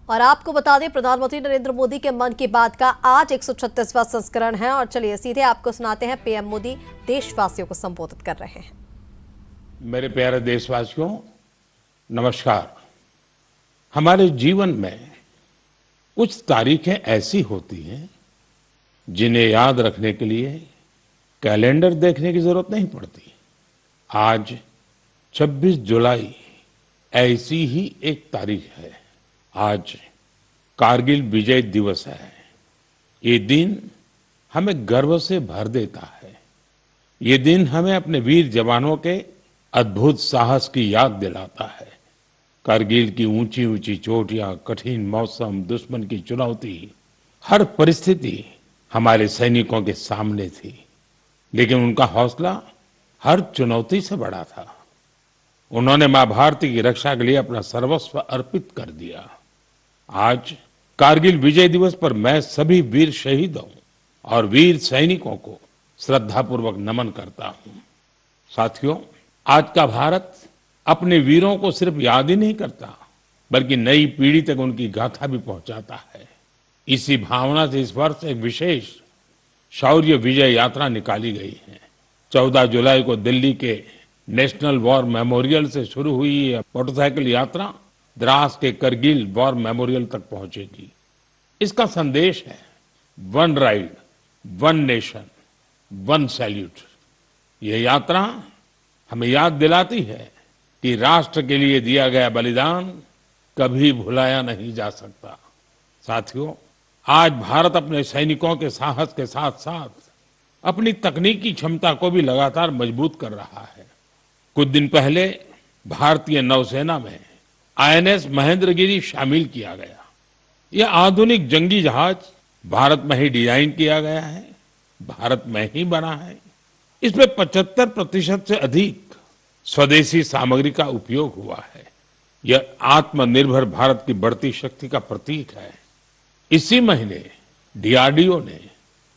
और आपको बता दें, प्रधानमंत्री नरेंद्र मोदी के मन की बात का आज 136वां संस्करण है। और चलिए सीधे आपको सुनाते हैं पीएम मोदी देशवासियों को संबोधित कर रहे हैं। मेरे प्यारे देशवासियों, नमस्कार। हमारे जीवन में कुछ तारीखें ऐसी होती हैं जिन्हें याद रखने के लिए कैलेंडर देखने की जरूरत नहीं पड़ती। आज 26 जुलाई ऐसी ही एक तारीख है। आज कारगिल विजय दिवस है। ये दिन हमें गर्व से भर देता है। ये दिन हमें अपने वीर जवानों के अद्भुत साहस की याद दिलाता है। कारगिल की ऊंची ऊंची चोटियां, कठिन मौसम, दुश्मन की चुनौती, हर परिस्थिति हमारे सैनिकों के सामने थी, लेकिन उनका हौसला हर चुनौती से बड़ा था। उन्होंने मां भारती की रक्षा के लिए अपना सर्वस्व अर्पित कर दिया। आज कारगिल विजय दिवस पर मैं सभी वीर शहीदों और वीर सैनिकों को श्रद्धापूर्वक नमन करता हूं। साथियों, आज का भारत अपने वीरों को सिर्फ याद ही नहीं करता, बल्कि नई पीढ़ी तक उनकी गाथा भी पहुंचाता है। इसी भावना से इस वर्ष एक विशेष शौर्य विजय यात्रा निकाली गई है। 14 जुलाई को दिल्ली के नेशनल वॉर मेमोरियल से शुरू हुई यह मोटरसाइकिल यात्रा द्रास के करगिल वॉर मेमोरियल तक पहुंचेगी। इसका संदेश है one ride, one nation, one salute. यह यात्रा हमें याद दिलाती है कि राष्ट्र के लिए दिया गया बलिदान कभी भुलाया नहीं जा सकता। साथियों, आज भारत अपने सैनिकों के साहस के साथ साथ अपनी तकनीकी क्षमता को भी लगातार मजबूत कर रहा है। कुछ दिन पहले भारतीय नौसेना में आईएनएस महेंद्रगिरी शामिल किया गया। यह आधुनिक जंगी जहाज भारत में ही डिजाइन किया गया है, भारत में ही बना है। इसमें 75% से अधिक स्वदेशी सामग्री का उपयोग हुआ है। यह आत्मनिर्भर भारत की बढ़ती शक्ति का प्रतीक है। इसी महीने डीआरडीओ ने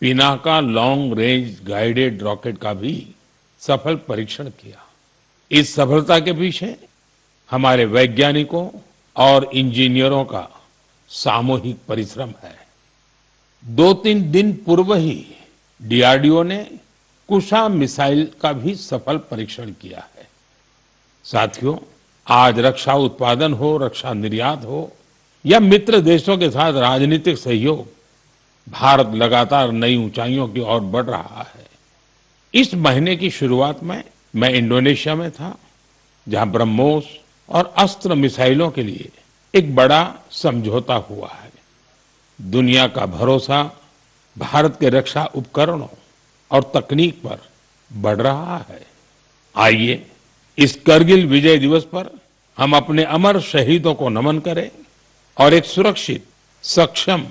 Pinaka long range guided rocket का भी सफल परीक्षण किया। इस सफलता के पीछे हमारे वैज्ञानिकों और इंजीनियरों का सामूहिक परिश्रम है। 2-3 दिन पूर्व ही डीआरडीओ ने कुशा मिसाइल का भी सफल परीक्षण किया है। साथियों, आज रक्षा उत्पादन हो, रक्षा निर्यात हो या मित्र देशों के साथ राजनीतिक सहयोग, भारत लगातार नई ऊंचाइयों की ओर बढ़ रहा है। इस महीने की शुरुआत में मैं इंडोनेशिया में था, जहां ब्रह्मोस और अस्त्र मिसाइलों के लिए एक बड़ा समझौता हुआ है। दुनिया का भरोसा भारत के रक्षा उपकरणों और तकनीक पर बढ़ रहा है। आइए इस करगिल विजय दिवस पर हम अपने अमर शहीदों को नमन करें और एक सुरक्षित, सक्षम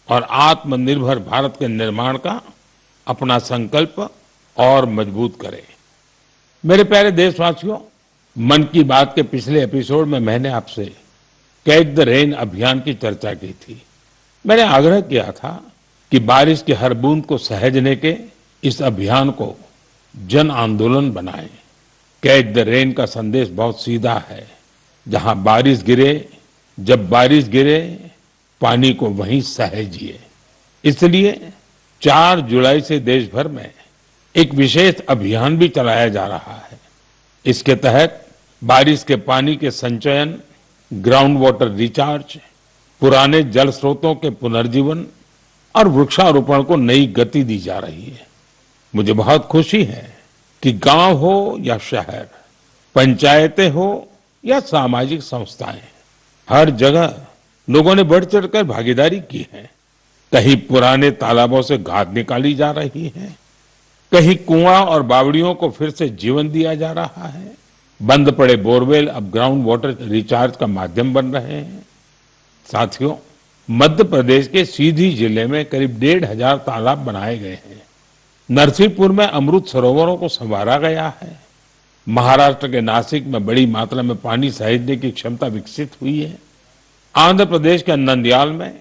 और आत्मनिर्भर भारत के निर्माण का अपना संकल्प और मजबूत करें। मेरे प्यारे देशवासियों, मन की बात के पिछले एपिसोड में मैंने आपसे कैच द रेन अभियान की चर्चा की थी। मैंने आग्रह किया था कि बारिश की हर बूंद को सहेजने के इस अभियान को जन आंदोलन बनाएं। कैच द रेन का संदेश बहुत सीधा है। जहां बारिश गिरे, जब बारिश गिरे, पानी को वहीं सहेजिए। इसलिए 4 जुलाई से देश भर में एक विशेष अभियान भी चलाया जा रहा है। इसके तहत बारिश के पानी के संचयन, ग्राउंड वाटर रिचार्ज, पुराने जल स्रोतों के पुनर्जीवन और वृक्षारोपण को नई गति दी जा रही है। मुझे बहुत खुशी है कि गांव हो या शहर, पंचायतें हो या सामाजिक संस्थाएं, हर जगह लोगों ने बढ़ चढ़कर भागीदारी की है। कहीं पुराने तालाबों से गाद निकाली जा रही है, कहीं कुआं और बावड़ियों को फिर से जीवन दिया जा रहा है। बंद पड़े बोरवेल अब ग्राउंड वाटर रिचार्ज का माध्यम बन रहे हैं। साथियों, मध्य प्रदेश के सीधी जिले में करीब 1,500 तालाब बनाए गए हैं। नरसिंहपुर में अमृत सरोवरों को संवारा गया है। महाराष्ट्र के नासिक में बड़ी मात्रा में पानी सहेजने की क्षमता विकसित हुई है। आंध्र प्रदेश के नंदयाल में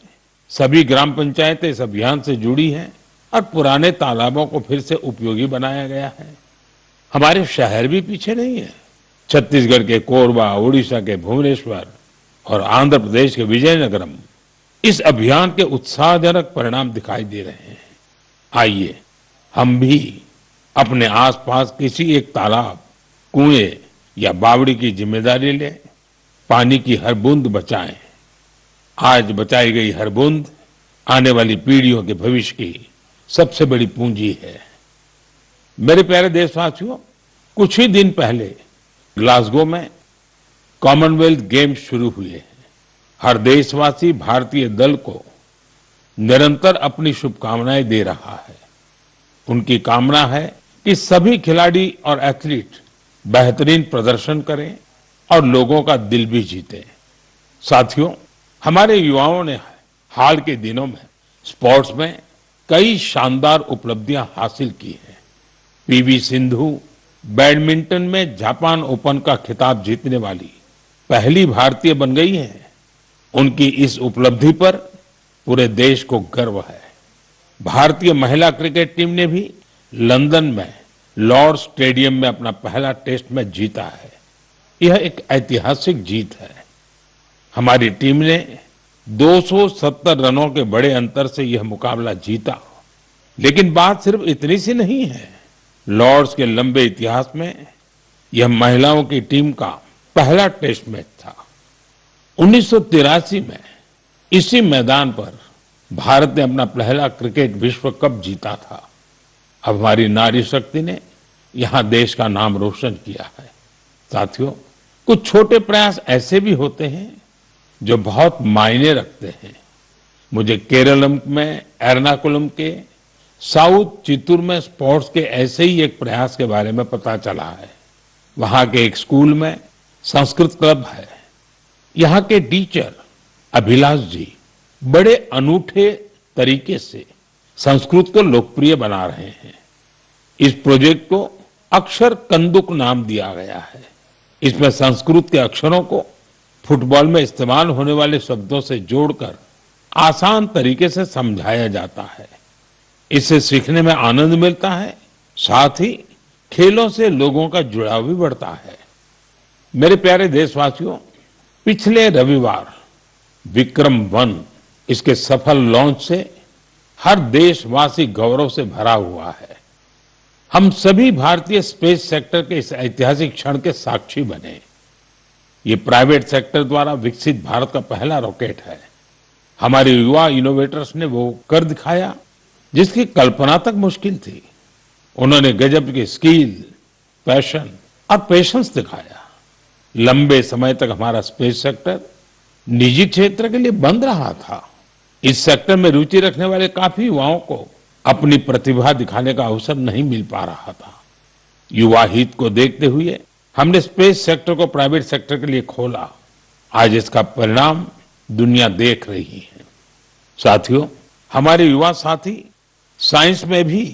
सभी ग्राम पंचायतें इस अभियान से जुड़ी हैं और पुराने तालाबों को फिर से उपयोगी बनाया गया है। हमारे शहर भी पीछे नहीं है। छत्तीसगढ़ के कोरबा, उड़ीसा के भुवनेश्वर, और आंध्र प्रदेश के विजयनगरम इस अभियान के उत्साहजनक परिणाम दिखाई दे रहे हैं। आइए हम भी अपने आसपास किसी एक तालाब, कुएं या बावड़ी की जिम्मेदारी लें, पानी की हर बूंद बचाएं। आज बचाई गई हर बूंद आने वाली पीढ़ियों के भविष्य की सबसे बड़ी पूंजी है। मेरे प्यारे देशवासियों, कुछ ही दिन पहले ग्लासगो में कॉमनवेल्थ गेम्स शुरू हुए हैं। हर देशवासी भारतीय दल को निरंतर अपनी शुभकामनाएं दे रहा है। उनकी कामना है कि सभी खिलाड़ी और एथलीट बेहतरीन प्रदर्शन करें और लोगों का दिल भी जीते। साथियों, हमारे युवाओं ने हाल के दिनों में स्पोर्ट्स में कई शानदार उपलब्धियां हासिल की हैं। पीवी सिंधु बैडमिंटन में जापान ओपन का खिताब जीतने वाली पहली भारतीय बन गई हैं। उनकी इस उपलब्धि पर पूरे देश को गर्व है। भारतीय महिला क्रिकेट टीम ने भी लंदन में लॉर्ड स्टेडियम में अपना पहला टेस्ट मैच जीता है। यह एक ऐतिहासिक जीत है। हमारी टीम ने 270 रनों के बड़े अंतर से यह मुकाबला जीता। लेकिन बात सिर्फ इतनी सी नहीं है। लॉर्ड्स के लंबे इतिहास में यह महिलाओं की टीम का पहला टेस्ट मैच था। 1983 में इसी मैदान पर भारत ने अपना पहला क्रिकेट विश्व कप जीता था। अब हमारी नारी शक्ति ने यहां देश का नाम रोशन किया है। साथियों, कुछ छोटे प्रयास ऐसे भी होते हैं जो बहुत मायने रखते हैं। मुझे केरलम में एर्नाकुलम के साउथ चित्तूर में स्पोर्ट्स के ऐसे ही एक प्रयास के बारे में पता चला है। वहां के एक स्कूल में संस्कृत क्लब है। यहाँ के टीचर अभिलाष जी बड़े अनूठे तरीके से संस्कृत को लोकप्रिय बना रहे हैं। इस प्रोजेक्ट को अक्षर कंदुक नाम दिया गया है। इसमें संस्कृत के अक्षरों को फुटबॉल में इस्तेमाल होने वाले शब्दों से जोड़कर आसान तरीके से समझाया जाता है। इससे सीखने में आनंद मिलता है, साथ ही खेलों से लोगों का जुड़ाव भी बढ़ता है। मेरे प्यारे देशवासियों, पिछले रविवार विक्रम-1 इसके सफल लॉन्च से हर देशवासी गौरव से भरा हुआ है। हम सभी भारतीय स्पेस सेक्टर के इस ऐतिहासिक क्षण के साक्षी बने। ये प्राइवेट सेक्टर द्वारा विकसित भारत का पहला रॉकेट है। हमारे युवा इनोवेटर्स ने वो कर दिखाया जिसकी कल्पना तक मुश्किल थी। उन्होंने गजब की स्किल, पैशन और पेशेंस दिखाया। लंबे समय तक हमारा स्पेस सेक्टर निजी क्षेत्र के लिए बंद रहा था। इस सेक्टर में रुचि रखने वाले काफी युवाओं को अपनी प्रतिभा दिखाने का अवसर नहीं मिल पा रहा था। युवा हित को देखते हुए हमने स्पेस सेक्टर को प्राइवेट सेक्टर के लिए खोला। आज इसका परिणाम दुनिया देख रही है। साथियों, हमारे युवा साथी साइंस में भी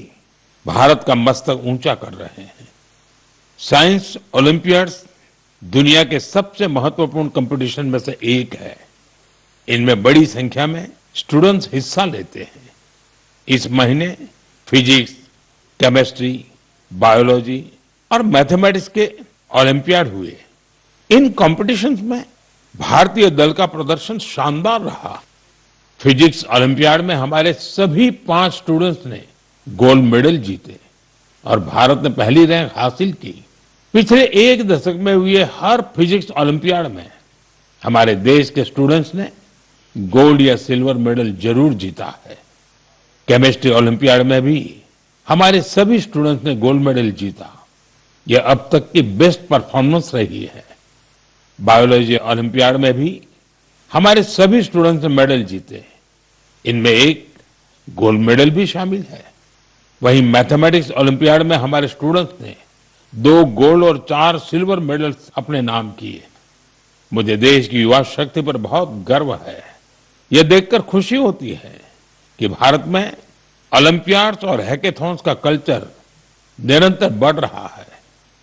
भारत का मस्तक ऊंचा कर रहे हैं। साइंस ओलंपियाड्स दुनिया के सबसे महत्वपूर्ण कंपटीशन में से एक है। इनमें बड़ी संख्या में स्टूडेंट्स हिस्सा लेते हैं। इस महीने फिजिक्स, केमिस्ट्री, बायोलॉजी और मैथमेटिक्स के ओलंपियाड हुए। इन कॉम्पिटिशन्स में भारतीय दल का प्रदर्शन शानदार रहा। फिजिक्स ओलंपियाड में हमारे सभी 5 स्टूडेंट्स ने गोल्ड मेडल जीते और भारत ने पहली रैंक हासिल की। पिछले एक दशक में हुए हर फिजिक्स ओलंपियाड में हमारे देश के स्टूडेंट्स ने गोल्ड या सिल्वर मेडल जरूर जीता है। केमिस्ट्री ओलंपियाड में भी हमारे सभी स्टूडेंट्स ने गोल्ड मेडल जीता। यह अब तक की बेस्ट परफॉर्मेंस रही है। बायोलॉजी ओलंपियाड में भी हमारे सभी स्टूडेंट्स ने मेडल जीते। इनमें एक गोल्ड मेडल भी शामिल है। वहीं मैथमेटिक्स ओलंपियाड में हमारे स्टूडेंट्स ने 2 गोल्ड और 4 सिल्वर मेडल्स अपने नाम किए। मुझे देश की युवा शक्ति पर बहुत गर्व है। यह देखकर खुशी होती है कि भारत में ओलंपियाड्स और हैकेथॉन्स का कल्चर निरंतर बढ़ रहा है।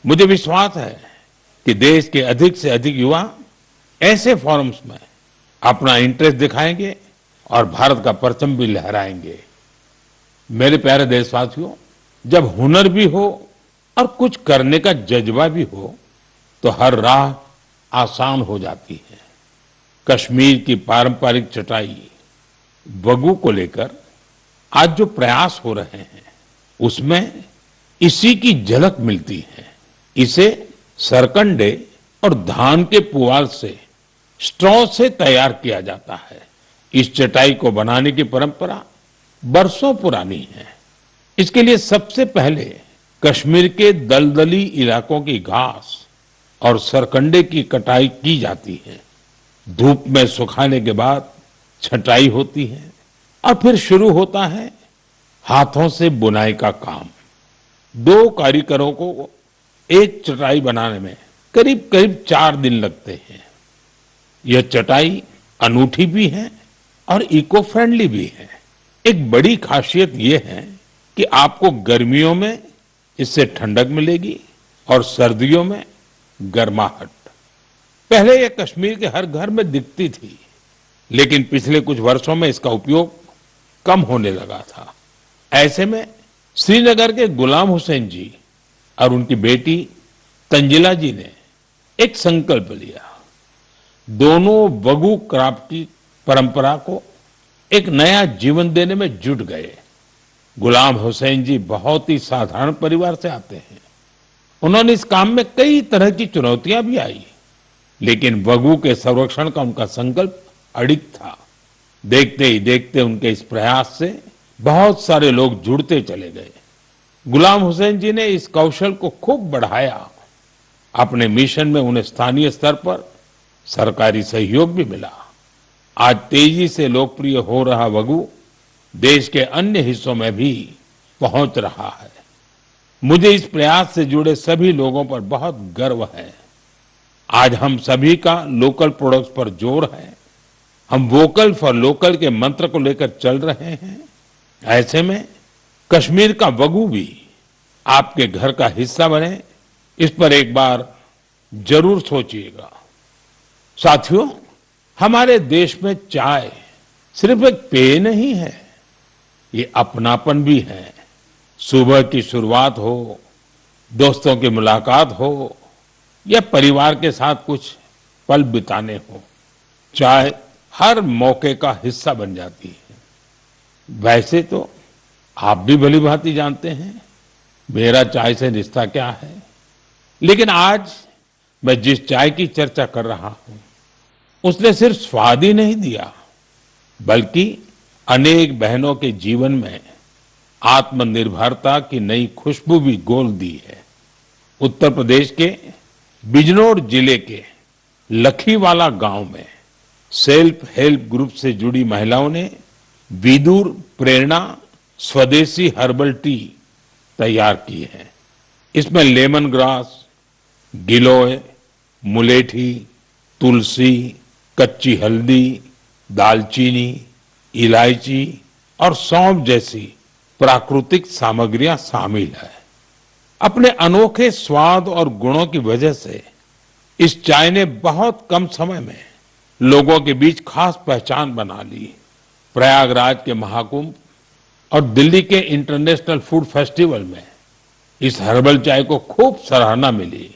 मुझे विश्वास है कि देश के अधिक से अधिक युवा ऐसे फोरम्स में अपना इंटरेस्ट दिखाएंगे और भारत का परचम भी लहराएंगे। मेरे प्यारे देशवासियों, जब हुनर भी हो और कुछ करने का जज्बा भी हो तो हर राह आसान हो जाती है। कश्मीर की पारंपरिक चटाई वगु को लेकर आज जो प्रयास हो रहे हैं उसमें इसी की झलक मिलती है। इसे सरकंडे और धान के पुआल से स्ट्रॉ से तैयार किया जाता है। इस चटाई को बनाने की परंपरा बरसों पुरानी है। इसके लिए सबसे पहले कश्मीर के दलदली इलाकों की घास और सरकंडे की कटाई की जाती है। धूप में सुखाने के बाद छटाई होती है और फिर शुरू होता है हाथों से बुनाई का काम। 2 कारीगरों को एक चटाई बनाने में करीब करीब 4 दिन लगते हैं। यह चटाई अनूठी भी है और इको फ्रेंडली भी है। एक बड़ी खासियत यह है कि आपको गर्मियों में इससे ठंडक मिलेगी और सर्दियों में गर्माहट। पहले यह कश्मीर के हर घर में दिखती थी, लेकिन पिछले कुछ वर्षों में इसका उपयोग कम होने लगा था। ऐसे में श्रीनगर के गुलाम हुसैन जी और उनकी बेटी तंजिला जी ने एक संकल्प लिया। दोनों वगु क्राफ्ट की परंपरा को एक नया जीवन देने में जुट गए। गुलाम हुसैन जी बहुत ही साधारण परिवार से आते हैं। उन्होंने इस काम में कई तरह की चुनौतियां भी आई, लेकिन वगु के संरक्षण का उनका संकल्प अडिग था। देखते ही देखते उनके इस प्रयास से बहुत सारे लोग जुड़ते चले गए। गुलाम हुसैन जी ने इस कौशल को खूब बढ़ाया। अपने मिशन में उन्हें स्थानीय स्तर पर सरकारी सहयोग भी मिला। आज तेजी से लोकप्रिय हो रहा वगु देश के अन्य हिस्सों में भी पहुंच रहा है। मुझे इस प्रयास से जुड़े सभी लोगों पर बहुत गर्व है। आज हम सभी का लोकल प्रोडक्ट्स पर जोर है। हम वोकल फॉर लोकल के मंत्र को लेकर चल रहे हैं। ऐसे में कश्मीर का वगु भी आपके घर का हिस्सा बने, इस पर एक बार जरूर सोचिएगा। साथियों, हमारे देश में चाय सिर्फ एक पेय नहीं है, ये अपनापन भी है। सुबह की शुरुआत हो, दोस्तों की मुलाकात हो या परिवार के साथ कुछ पल बिताने हो, चाय हर मौके का हिस्सा बन जाती है। वैसे तो आप भी भली भांति जानते हैं मेरा चाय से रिश्ता क्या है, लेकिन आज मैं जिस चाय की चर्चा कर रहा हूं उसने सिर्फ स्वाद ही नहीं दिया, बल्कि अनेक बहनों के जीवन में आत्मनिर्भरता की नई खुशबू भी घोल दी है। उत्तर प्रदेश के बिजनौर जिले के लखीवाला गांव में सेल्फ हेल्प ग्रुप से जुड़ी महिलाओं ने विदुर प्रेरणा स्वदेशी हर्बल टी तैयार की है। इसमें लेमन ग्रास, गिलोय, मुलेठी, तुलसी, कच्ची हल्दी, दालचीनी, इलायची और सौंफ जैसी प्राकृतिक सामग्रियां शामिल है। अपने अनोखे स्वाद और गुणों की वजह से इस चाय ने बहुत कम समय में लोगों के बीच खास पहचान बना ली। प्रयागराज के महाकुंभ और दिल्ली के इंटरनेशनल फूड फेस्टिवल में इस हर्बल चाय को खूब सराहना मिली।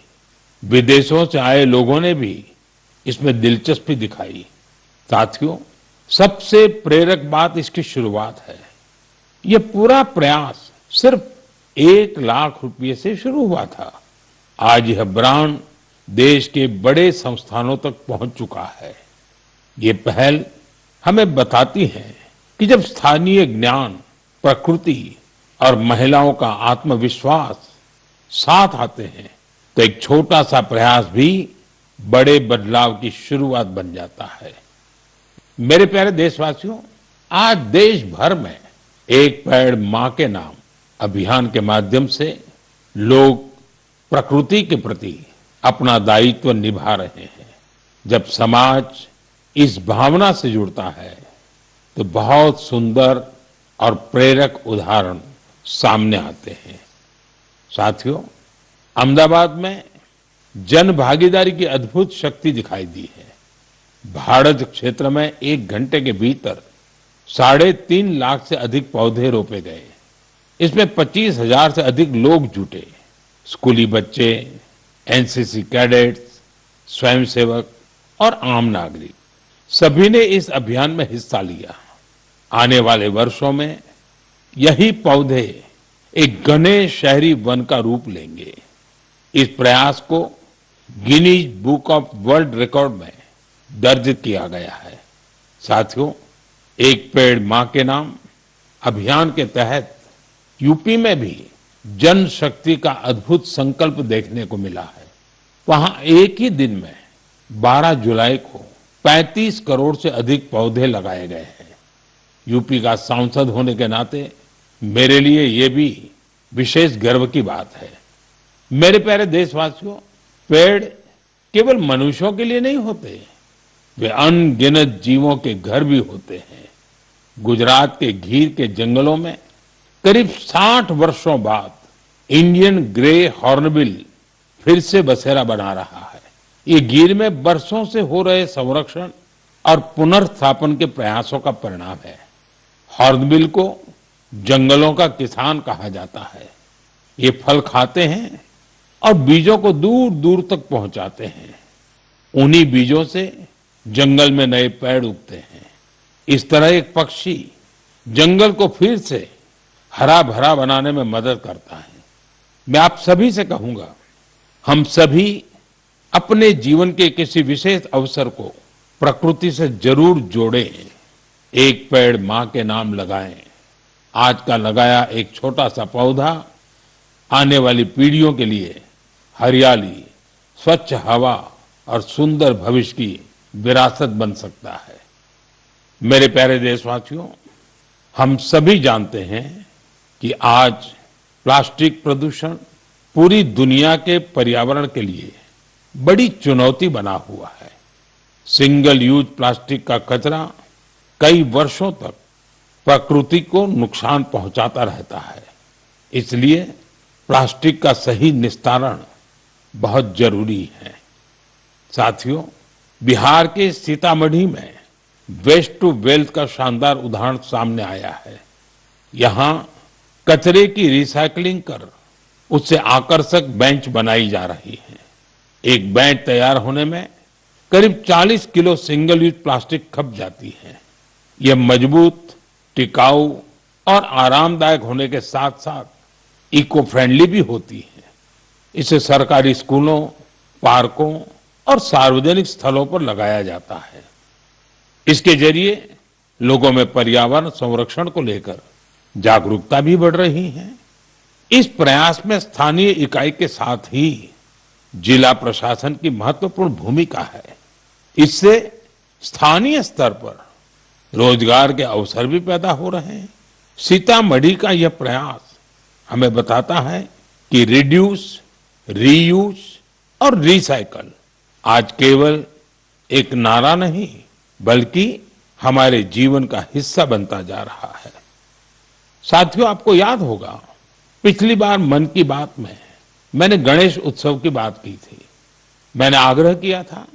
विदेशों से आए लोगों ने भी इसमें दिलचस्पी दिखाई। साथियों, सबसे प्रेरक बात इसकी शुरुआत है। यह पूरा प्रयास सिर्फ 1 लाख रुपये से शुरू हुआ था। आज यह ब्रांड देश के बड़े संस्थानों तक पहुंच चुका है। ये पहल हमें बताती है कि जब स्थानीय ज्ञान, प्रकृति और महिलाओं का आत्मविश्वास साथ आते हैं तो एक छोटा सा प्रयास भी बड़े बदलाव की शुरुआत बन जाता है। मेरे प्यारे देशवासियों, आज देश भर में एक पेड़ मां के नाम अभियान के माध्यम से लोग प्रकृति के प्रति अपना दायित्व निभा रहे हैं। जब समाज इस भावना से जुड़ता है तो बहुत सुंदर और प्रेरक उदाहरण सामने आते हैं। साथियों, अहमदाबाद में जन भागीदारी की अद्भुत शक्ति दिखाई दी है। भारत क्षेत्र में 1 घंटे के भीतर 3.5 लाख से अधिक पौधे रोपे गए। इसमें 25,000 से अधिक लोग जुटे। स्कूली बच्चे, एनसीसी कैडेट्स, स्वयंसेवक और आम नागरिक सभी ने इस अभियान में हिस्सा लिया। आने वाले वर्षों में यही पौधे एक घने शहरी वन का रूप लेंगे। इस प्रयास को Guinness book of world record में दर्ज किया गया है। साथियों, एक पेड़ मां के नाम अभियान के तहत यूपी में भी जन शक्ति का अद्भुत संकल्प देखने को मिला है। वहां एक ही दिन में 12 जुलाई को 35 करोड़ से अधिक पौधे लगाए गए हैं। यूपी का सांसद होने के नाते मेरे लिए ये भी विशेष गर्व की बात है। मेरे प्यारे देशवासियों, पेड़ केवल मनुष्यों के लिए नहीं होते, वे अनगिनत जीवों के घर भी होते हैं। गुजरात के गीर के जंगलों में करीब 60 वर्षों बाद इंडियन ग्रे हॉर्नबिल फिर से बसेरा बना रहा है। ये गीर में बरसों से हो रहे संरक्षण और पुनर्स्थापन के प्रयासों का परिणाम है। हॉर्नबिल को जंगलों का किसान कहा जाता है। ये फल खाते हैं और बीजों को दूर दूर तक पहुंचाते हैं। उन्हीं बीजों से जंगल में नए पेड़ उगते हैं। इस तरह एक पक्षी जंगल को फिर से हरा भरा बनाने में मदद करता है। मैं आप सभी से कहूंगा, हम सभी अपने जीवन के किसी विशेष अवसर को प्रकृति से जरूर जोड़ें। एक पेड़ मां के नाम लगाएं। आज का लगाया एक छोटा सा पौधा आने वाली पीढ़ियों के लिए हरियाली, स्वच्छ हवा और सुंदर भविष्य की विरासत बन सकता है। मेरे प्यारे देशवासियों, हम सभी जानते हैं कि आज प्लास्टिक प्रदूषण पूरी दुनिया के पर्यावरण के लिए बड़ी चुनौती बना हुआ है। सिंगल यूज प्लास्टिक का कचरा कई वर्षों तक प्रकृति को नुकसान पहुंचाता रहता है। इसलिए प्लास्टिक का सही निस्तारण बहुत जरूरी है। साथियों, बिहार के सीतामढ़ी में वेस्ट टू वेल्थ का शानदार उदाहरण सामने आया है। यहाँ कचरे की रिसाइकलिंग कर उससे आकर्षक बेंच बनाई जा रही है। एक बेंच तैयार होने में करीब 40 किलो सिंगल यूज प्लास्टिक खप जाती है। यह मजबूत, टिकाऊ और आरामदायक होने के साथ साथ इको फ्रेंडली भी होती है। इसे सरकारी स्कूलों, पार्कों और सार्वजनिक स्थलों पर लगाया जाता है। इसके जरिए लोगों में पर्यावरण संरक्षण को लेकर जागरूकता भी बढ़ रही है। इस प्रयास में स्थानीय इकाई के साथ ही जिला प्रशासन की महत्वपूर्ण भूमिका है। इससे स्थानीय स्तर पर रोजगार के अवसर भी पैदा हो रहे हैं। सीतामढ़ी का यह प्रयास हमें बताता है कि रिड्यूस, रीयूज और रिसाइकल आज केवल एक नारा नहीं, बल्कि हमारे जीवन का हिस्सा बनता जा रहा है। साथियों, आपको याद होगा, पिछली बार मन की बात में मैंने गणेश उत्सव की बात की थी। मैंने आग्रह किया था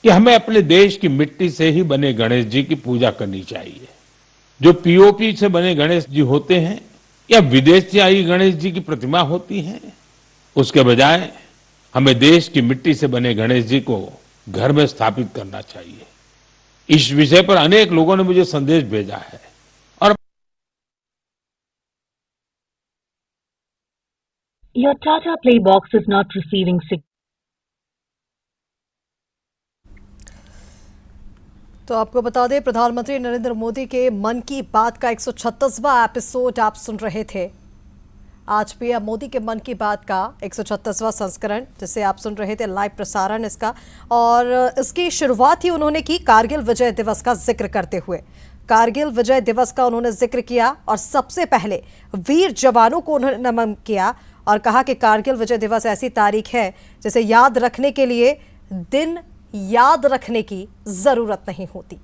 कि हमें अपने देश की मिट्टी से ही बने गणेश जी की पूजा करनी चाहिए। जो पीओपी से बने गणेश जी होते हैं या विदेश से आई गणेश जी की प्रतिमा होती है, उसके बजाय हमें देश की मिट्टी से बने गणेश जी को घर में स्थापित करना चाहिए। इस विषय पर अनेक लोगों ने मुझे संदेश भेजा है और Your Tata Play box is not receiving signal. तो आपको बता दें, प्रधानमंत्री नरेंद्र मोदी के मन की बात का 136वां एपिसोड आप सुन रहे थे। आज पीएम मोदी के मन की बात का 136वां संस्करण, जिसे आप सुन रहे थे लाइव प्रसारण इसका, और इसकी शुरुआत ही उन्होंने की कारगिल विजय दिवस का जिक्र करते हुए। कारगिल विजय दिवस का उन्होंने जिक्र किया और सबसे पहले वीर जवानों को उन्होंने नमन किया और कहा कि कारगिल विजय दिवस ऐसी तारीख है जिसे याद रखने के लिए दिन याद रखने की जरूरत नहीं होती।